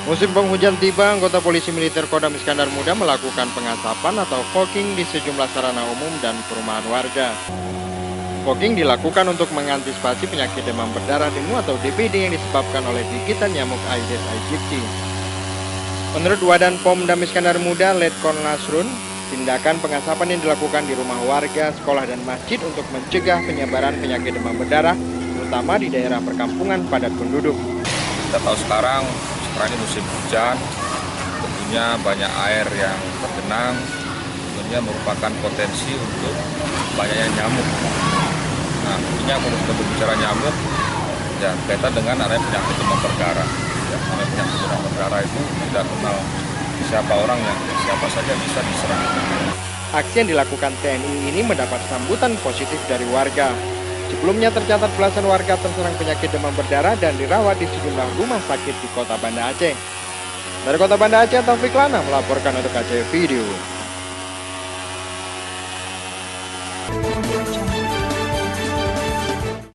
Musim penghujan tiba, anggota polisi militer Kodam Iskandar Muda melakukan pengasapan atau fogging di sejumlah sarana umum dan perumahan warga. Fogging dilakukan untuk mengantisipasi penyakit demam berdarah dengue atau DBD yang disebabkan oleh gigitan nyamuk Aedes aegypti. Menurut Wadan Pom Dam Iskandar Muda, Letkol Nasrun, tindakan pengasapan yang dilakukan di rumah warga, sekolah, dan masjid untuk mencegah penyebaran penyakit demam berdarah, terutama di daerah perkampungan padat penduduk. Kita tahu sekarang ini musim hujan, tentunya banyak air yang tergenang, tentunya merupakan potensi untuk banyaknya nyamuk. Nah, tentunya kalau kita berbicara nyamuk, ya kaitan dengan adanya penyakit demam berdarah. Ya, karena penyakit demam berdarah itu tidak kenal siapa orang yang siapa saja bisa diserang. Aksi yang dilakukan TNI ini mendapat sambutan positif dari warga. Sebelumnya tercatat belasan warga terserang penyakit demam berdarah dan dirawat di sejumlah rumah sakit di kota Banda Aceh. Dari kota Banda Aceh, Taufik Lana melaporkan untuk Aceh Video.